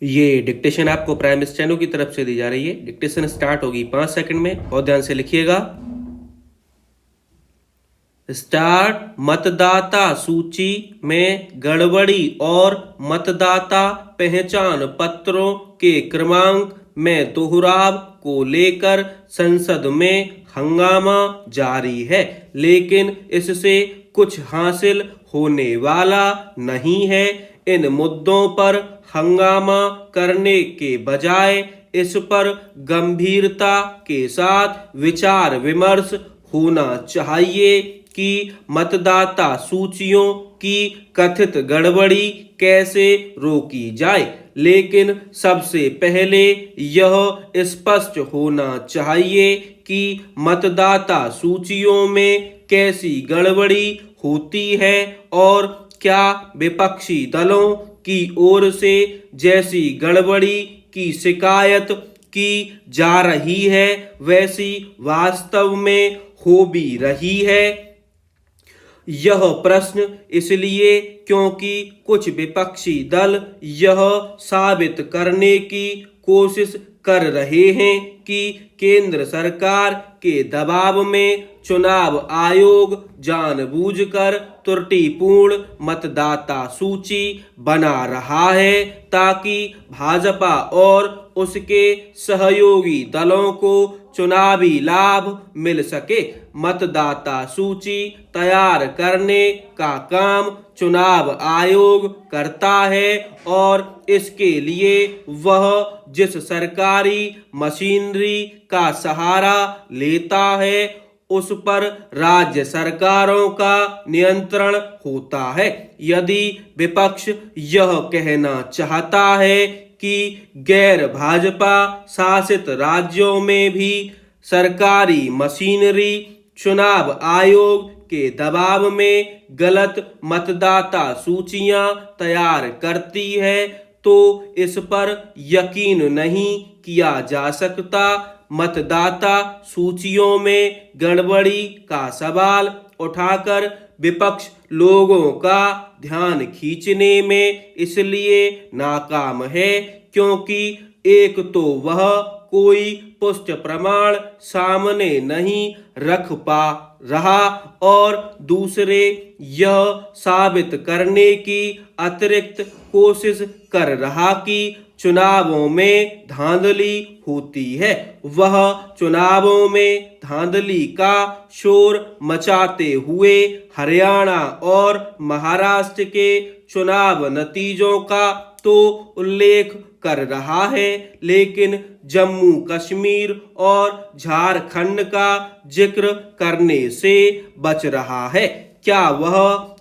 ये डिक्टेशन आपको prime steno की तरफ से दी जा रही है। डिक्टेशन स्टार्ट होगी 5 सेकंड में, बहुत ध्यान से लिखिएगा। स्टार्ट। मतदाता सूची में गड़बड़ी और मतदाता पहचान पत्रों के क्रमांक में दोहराव को लेकर संसद में हंगामा जारी है, लेकिन इससे कुछ हासिल होने वाला नहीं है। इन मुद्दों पर हंगामा करने के बजाय इस पर गंभीरता के साथ विचार विमर्श होना चाहिए कि मतदाता सूचियों की कथित गड़बड़ी कैसे रोकी जाए। लेकिन सबसे पहले यह स्पष्ट होना चाहिए कि मतदाता सूचियों में कैसी गड़बड़ी होती है और क्या विपक्षी दलों की ओर से जैसी गड़बड़ी की शिकायत की जा रही है वैसी वास्तव में हो भी रही है। यह प्रश्न इसलिए क्योंकि कुछ विपक्षी दल यह साबित करने की कोशिश कर रहे हैं कि केंद्र सरकार के दबाव में चुनाव आयोग जानबूझकर त्रुटिपूर्ण मतदाता सूची बना रहा है ताकि भाजपा और उसके सहयोगी दलों को चुनावी लाभ मिल सके। मतदाता सूची तैयार करने का काम चुनाव आयोग करता है और इसके लिए वह जिस सरकारी मशीनरी का सहारा लेता है उस पर राज्य सरकारों का नियंत्रण होता है। यदि विपक्ष यह कहना चाहता है कि गैर भाजपा शासित राज्यों में भी सरकारी मशीनरी चुनाव आयोग के दबाव में गलत मतदाता सूचियां तैयार करती है तो इस पर यकीन नहीं किया जा सकता। मतदाता सूचियों में गड़बड़ी का सवाल उठाकर विपक्ष लोगों का ध्यान खींचने में इसलिए नाकाम है क्योंकि एक तो वह कोई पुष्ट प्रमाण सामने नहीं रख पा रहा और दूसरे यह साबित करने की अतिरिक्त कोशिश कर रहा कि चुनावों में धांधली होती है। वह चुनावों में धांधली का शोर मचाते हुए हरियाणा और महाराष्ट्र के चुनाव नतीजों का तो उल्लेख कर रहा है, लेकिन जम्मू कश्मीर और झारखंड का जिक्र करने से बच रहा है। क्या वह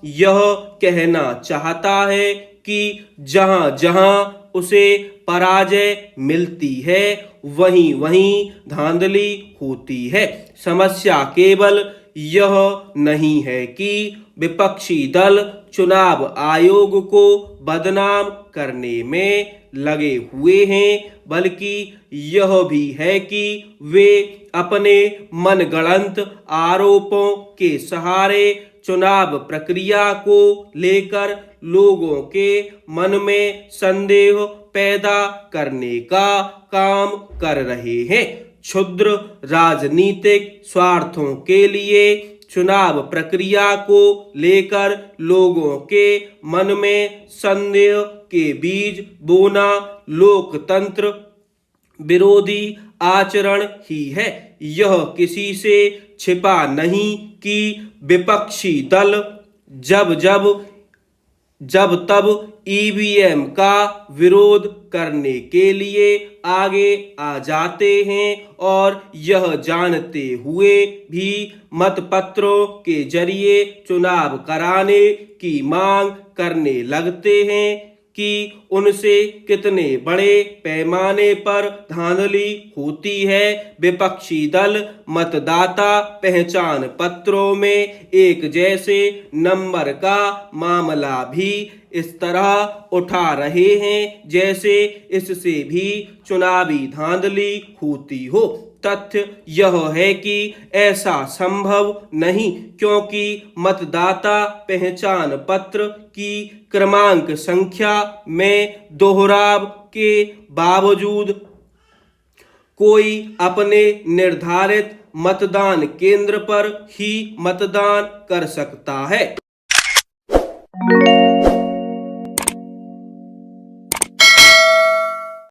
यह कहना चाहता है कि जहां जहां उसे पराजय मिलती है वहीं वहीं धांधली होती है? समस्या केवल यह नहीं है कि विपक्षी दल चुनाव आयोग को बदनाम करने में लगे हुए हैं, बल्कि यह भी है कि वे अपने मनगढ़ंत आरोपों के सहारे चुनाव प्रक्रिया को लेकर लोगों के मन में संदेह पैदा करने का काम कर रहे हैं। क्षुद्र राजनीतिक स्वार्थों के लिए चुनाव प्रक्रिया को लेकर लोगों के मन में संदेह के बीज बोना लोकतंत्र विरोधी आचरण ही है। यह किसी से छिपा नहीं कि विपक्षी दल जब तब ईवीएम का विरोध करने के लिए आगे आ जाते हैं और यह जानते हुए भी मतपत्रों के जरिए चुनाव कराने की मांग करने लगते हैं कि उनसे कितने बड़े पैमाने पर धांधली होती है। विपक्षी दल मतदाता पहचान पत्रों में एक जैसे नंबर का मामला भी इस तरह उठा रहे हैं जैसे इससे भी चुनावी धांधली होती हो। तथ्य यह है कि ऐसा संभव नहीं क्योंकि मतदाता पहचान पत्र की क्रमांक संख्या में दोहराव के बावजूद कोई अपने निर्धारित मतदान केंद्र पर ही मतदान कर सकता है।